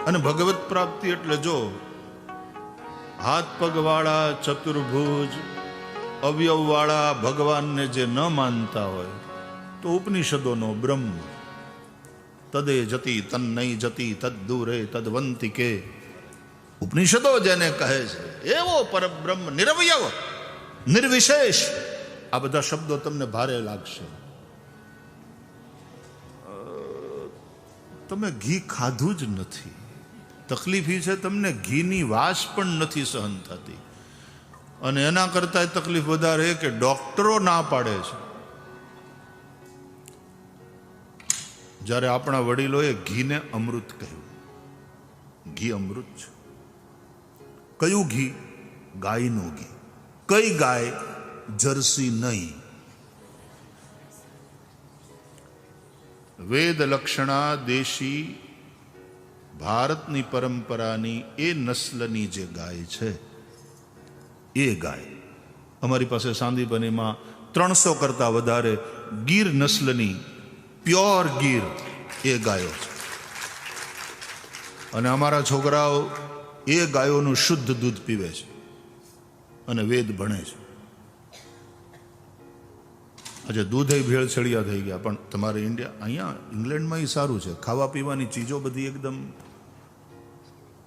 અને ભગવત પ્રાપ્તિ એટલે જો હાથ પગવાળા ચતુર્ભુજ અવયવવાળા ભગવાનને જે ન માનતા હોય તો ઉપનિષદોનો બ્રહ્મ તદે જતી તન નહીં જતી તદ દૂરે તદવંતિકે ઉપનિષદો જેને કહે છે એવો પરબ્રહ્મ નિરવયવ નિર્વિશેષ, આ બધા શબ્દો તમને ભારે લાગશે. તમે ઘી ખાધું જ નથી, તકલીફ એ છે તમને ઘીની વાસ પણ નથી સહન થતી. અને એના કરતા તકલીફ વધારે કે ડોક્ટરો ના પાડે છે. જ્યારે આપણા વડીલોએ ઘીને અમૃત કહ્યું, ઘી અમૃત છે. કયું ઘી? ગાયનું ઘી. કઈ ગાય? જર્સી નહીં. વેદ લક્ષણા દેશી ભારતની પરંપરાની એ નસ્લની જે ગાય છે એ ગાય અમારી પાસે સાંદીપનીમાં 300 કરતા વધારે ગીર નસ્લની પ્યોર ગીર એ ગાયો છે. અને અમારા છોકરાઓ એ ગાયોનું શુદ્ધ દૂધ પીવે છે અને વેદ ભણે છે. આજે દૂધ ભેળસેળિયા થઈ ગયા, પણ તમારે અહીંયા ઇંગ્લેન્ડમાં એ સારું છે, ખાવા પીવાની ચીજો બધી એકદમ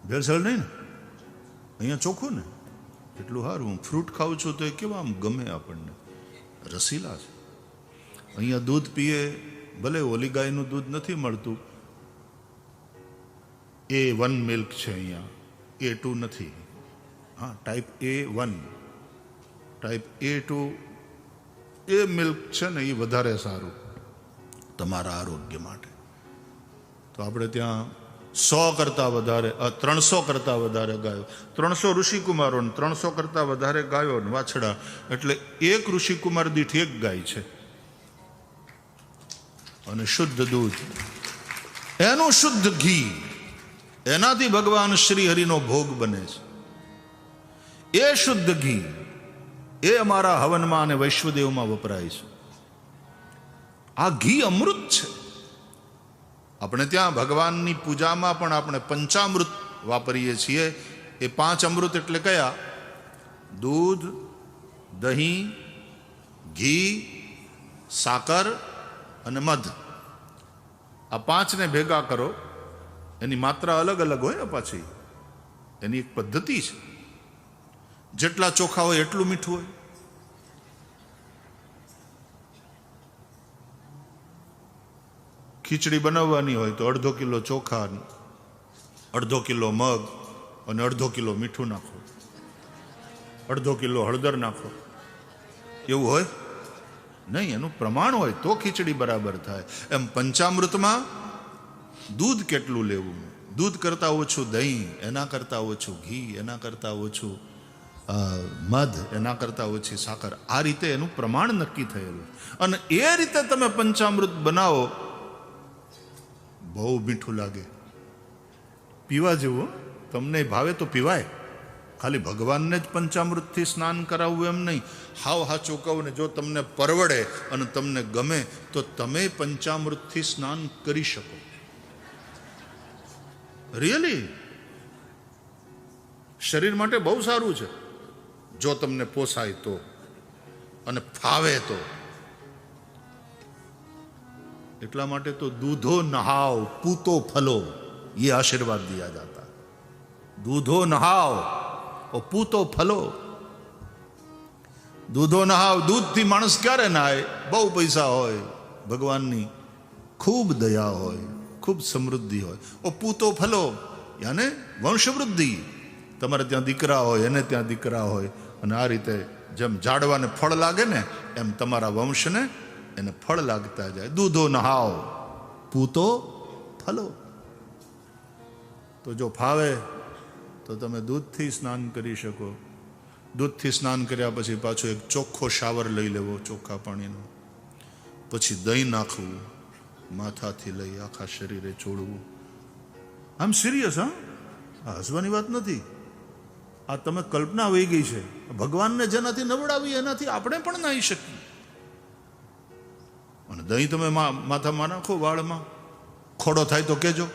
ભેળસેળ નહીં ને. અહીંયા ચોખ્ખું ને, એટલું સારું. હું ફ્રૂટ ખાઉં છું તો એ કેવા આમ ગમે આપણને, રસીલા છે. અહીંયા દૂધ પીએ, ભલે ઓલી ગાયનું દૂધ નથી મળતું, A1 મિલ્ક છે અહીંયા, A2 નથી. હા, ટાઈપ A1, ટાઈપ A2 એ મિલ્ક છે ને, એ વધારે સારું તમારા આરોગ્ય માટે. તો આપણે ત્યાં 100 કરતાં વધારે 300 કરતાં વધારે ગાયો, 300 ઋષિકુમારો, 300 કરતાં વધારે ગાયો ને વાછડા, એટલે એક ઋષિકુમાર દીઠ એક ગાય છે. અને શુદ્ધ દૂધ, એનું શુદ્ધ ઘી, એનાથી ભગવાન શ્રી હરિનો ભોગ બને છે. એ શુદ્ધ ઘી એ અમારા હવનમાં અને વૈશ્વદેવમાં વપરાય છે. આ ઘી અમૃત છે. આપણે ત્યાં ભગવાનની પૂજામાં પણ આપણે પંચામૃત વાપરીએ છીએ. એ 5 અમૃત એટલે કયા? દૂધ, દહીં, ઘી, સાકર અને મધ. આ 5ને ભેગા કરો, એની માત્રા અલગ અલગ હોય પાછી, એની એક પદ્ધતિ છે. જેટલા ચોખા હોય એટલું મીઠું હોય. ખીચડી બનાવવાની હોય તો 1/2 કિલો ચોખા, 1/2 કિલો મગ અને 1/2 કિલો મીઠું નાખો, 1/2 કિલો હળદર નાખો. એવું હોય નહીં, એનું પ્રમાણ હોય તો ખીચડી બરાબર થાય. એમ પંચામૃતમાં દૂધ કેટલું લેવું? દૂધ કરતાં ઓછું દહીં, એના કરતાં ઓછું ઘી, એના કરતાં ઓછું મધ, એના કરતાં ઓછી સાકર. આ રીતે એનું પ્રમાણ નક્કી થયેલું. અને એ રીતે તમે પંચામૃત બનાવો, બહુ મીઠું લાગે, પીવા જેવું. તમને ભાવે તો પીવાય. ખાલી ભગવાનને જ પંચામૃતથી સ્નાન કરાવવું એમ નહીં. હાવ હાચું કહું ને, જો તમને પરવડે અને તમને ગમે તો તમે પંચામૃતથી સ્નાન કરી શકો. રિયલી શરીર માટે બહુ સારું છે, જો તમને પોસાય તો અને ફાવે તો. એટલા માટે તો દૂધો નહાવ પૂતો ફલો, ये आशीर्वाद दिया जाता. दूधो नहाओ और पूतो फलो. दूधो नहाव, दूधથી માણસ ક્યારે નાય? બહુ પૈસા હોય, ભગવાનની ખૂબ દયા હોય, ખૂબ સમૃદ્ધિ હોય. ઓ પૂતો ફલો યાને વંશવૃદ્ધિ. તમારે ત્યાં દીકરા હોય, એને ત્યાં દીકરા હોય, અને આ રીતે જેમ ઝાડવાને ફળ લાગે ને, એમ તમારા વંશને એને ફળ લાગતા જાય. દૂધો નહાવ પૂતો ફલો. તો જો ફાવે તો તમે દૂધથી સ્નાન કરી શકો. દૂધથી સ્નાન કર્યા પછી પાછો એક ચોખ્ખો શાવર લઈ લેવો, ચોખ્ખા પાણીનો. પછી દહીં નાખવું, માથાથી લઈ આખા શરીરે ચોળવું. આમ સિરિયસ, હા, હસવાની વાત નથી. આ તમે કલ્પના વહી ગઈ છે. ભગવાનને જેનાથી નવડાવી એનાથી આપણે પણ નાહી શકીએ. અને દહીં તમે માથામાં નાખો, વાળમાં ખોડો થાય તો કહેજો.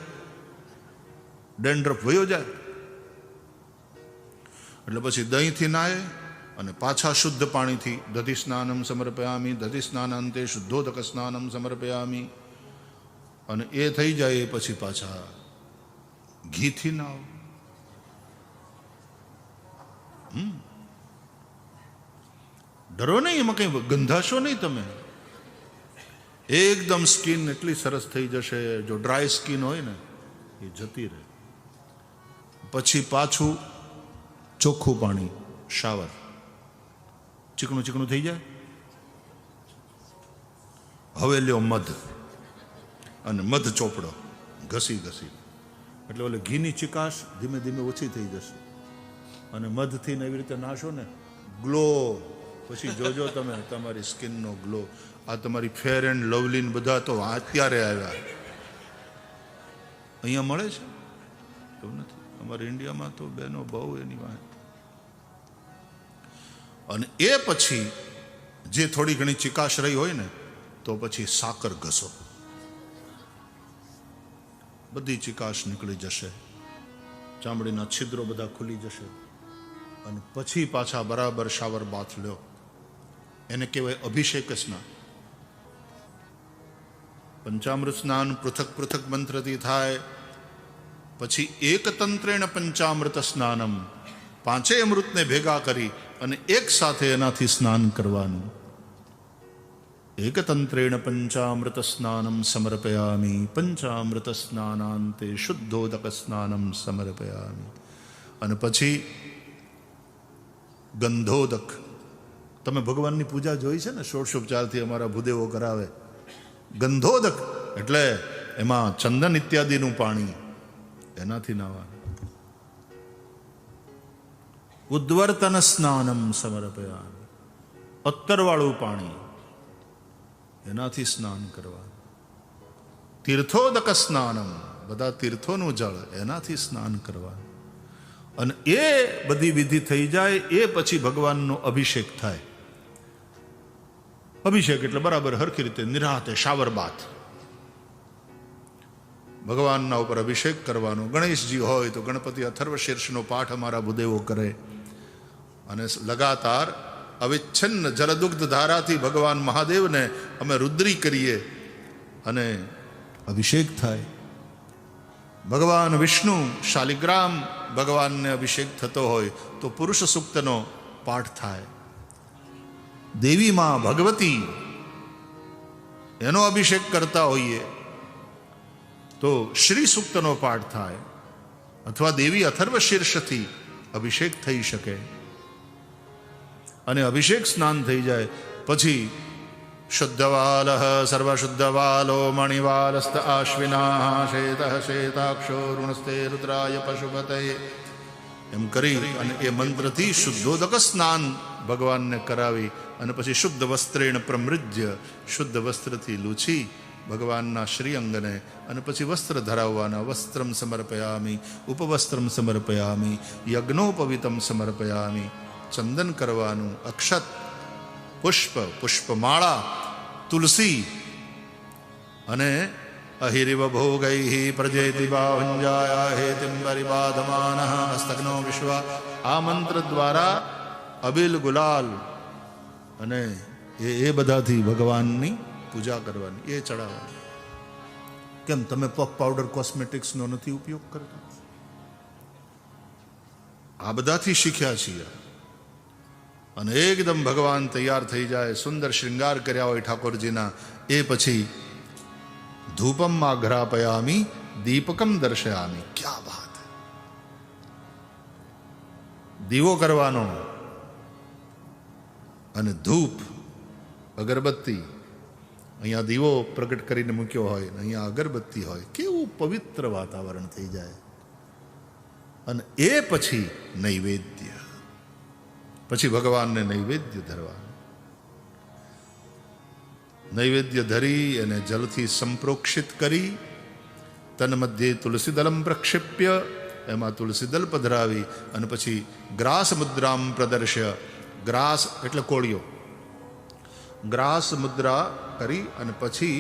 ડેન્ડ્રફ વયો જાય. એટલે પછી દહીંથી નાય અને પાછા શુદ્ધ પાણીથી દધિ સ્નાનમ સમર્પયામી, દધિ સ્નાનાંતે શુદ્ધોદક સ્નાનમ સમર્પયામી. અને એ થઈ જાય પછી પાછા ઘીથી નાવ. ડરો નહીં, એમાં કંઈ ગંધાશો નહીં તમે. એકદમ સ્કિન એટલી સરસ થઈ જશે. જો ડ્રાય સ્કિન હોય ને એ જતી રહે. પછી પાછું ચોખ્ખું પાણી, શાવર, ચીકણું ચીકણું થઈ જાય. હવે લ્યો મધ, અને મધ ચોપડો ઘસી ઘસી, એટલે ઓલે ઘીની ચિકાશ ધીમે ધીમે ઓછી થઈ જશે. અને મધથી એવી રીતે નાશો ને, ગ્લો. પછી જોજો તમે તમારી સ્કિનનો ગ્લો. આ તમારી ફેર એન્ડ લવલી બધા તો અત્યારે આવ્યા, અહીંયા મળે છે એવું નથી. અમારા ઇન્ડિયામાં તો બહેનો બહુ એની વાત. અને એ પછી જે થોડી ઘણી ચિકાશ રહી હોય ને, તો પછી સાકર ઘસો, બધી ચિકાશ નીકળી જશે, ચામડીના છિદ્રો બધા ખુલી જશે. અને પછી પાછા બરાબર શાવર બાથ લ્યો. એને કહેવાય અભિષેક સ્નાન. પંચામૃત સ્નાન પૃથક પૃથક મંત્રથી થાય. પછી એક તંત્રેણ પંચામૃત સ્નાનમ, પાંચેય અમૃતને ભેગા કરી અને એક સાથે એનાથી સ્નાન કરવાનું. એક તંત્રેણ પંચામૃત સ્નાનમ સમર્પયામિ, પંચામૃત સ્નાનાંતે શુદ્ધોદક સ્નાનમ સમર્પયામિ. અને પછી ગંધોદક. તમે ભગવાનની પૂજા જોઈ છે ને, ષોડશોપચારથી અમારા ભૂદેવો કરાવે. ગંધોદક એટલે એમાં ચંદન ઇત્યાદિનું પાણી, એનાથી નાવાનું. ઉદ્વર્તન સ્નાનમ સમર્પયામિ, અત્તરવાળું પાણી, એનાથી સ્નાન કરવાનું. તીર્થોદક સ્નાનમ, બધા તીર્થોનું જળ, એનાથી સ્નાન કરવાનું. અને એ બધી વિધિ થઈ જાય એ પછી ભગવાનનો અભિષેક થાય. અભિષેક એટલે બરાબર હરખી રીતે નિરાતે શાવર બાથ ભગવાનના ઉપર અભિષેક કરવાનો. ગણેશજી હોય તો ગણપતિ અથર્વશીર્ષનો પાઠ અમારા ભૂદેવો કરે. અને લગાતાર અવિચ્છિન્ન જલદુગ્ધ ધારાથી ભગવાન મહાદેવને અમે રુદ્રી કરીએ અને અભિષેક થાય. ભગવાન વિષ્ણુ શાલિગ્રામ ભગવાનને અભિષેક થતો હોય તો પુરુષ સૂક્તનો પાઠ થાય. દેવી માં ભગવતી એનો અભિષેક કરતા હોઈએ તો શ્રી સૂક્તનો પાઠ થાય, અથવા દેવી અથર્વશીર્ષથી અભિષેક થઈ શકે. અને અભિષેક સ્નાન થઈ જાય પછી શુદ્ધવાલ સર્વશુદ્ધવાલો મણિવાલસ્ત આશ્વિના શેત શેતાક્ષો ઋણસ્તે રુદ્રાય પશુપતે, એમ કરી અને એ મંત્રથી શુદ્ધોદક સ્નાન ભગવાનને કરાવી અને પછી શુદ્ધ વસ્ત્રેણ પ્રમૃજ્ય, શુદ્ધ વસ્ત્રથી લૂછી ભગવાનના શ્રીઅંગને અને પછી વસ્ત્ર ધરાવવાના. વસ્ત્રમ સમર્પયામિ, ઉપવસ્ત્રમ સમર્પયામિ, યજ્ઞોપવિતમ સમર્પયામિ. ચંદન કરવાનું, અક્ષત, પુષ્પ, પુષ્પમાળા, તુલસી અને અહિરિવ ભોગૈ પ્રજેતિ બાહુંજાયા હેતિંબરી બાધમાનઃ હસ્તગ્નો વિશ્વ. આ મંત્ર દ્વારા અબિલ ગુલાલ અને એ બધાથી ભગવાનની પૂજા કરવાની, એ ચડાવવાની. કેમ તમે પફ પાવડર કોસ્મેટિક્સનો નથી ઉપયોગ કરતા? આ બધાથી શીખ્યા છીએ. અને એકદમ ભગવાન તૈયાર થઈ જાય, સુંદર શ્રૃંગાર કર્યા હોય ઠાકોરજીના, એ પછી ધૂપમ આઘ્રાપયામી દીપકમ દર્શયામી. ક્યા વાત! દીવો કરવાનો અને ધૂપ, અગરબત્તી. અહીંયા દીવો પ્રગટ કરીને મૂક્યો હોય, અહીંયા અગરબત્તી હોય, કેવું પવિત્ર વાતાવરણ થઈ જાય. અને એ પછી નૈવેદ્ય, પછી ભગવાનને નૈવેદ્ય ધરવાનું. નૈવેદ્ય ધરી અને જલથી સંપ્રોક્ષિત કરી તન મધ્યે તુલસીદલમ પ્રક્ષિપ્ય, એમાં તુલસીદલ પધરાવી અને પછી ગ્રાસ મુદ્રામ પ્રદર્શ્ય. ગ્રાસ એટલે કોળિયો. ગ્રાસ મુદ્રા કરી અને પછી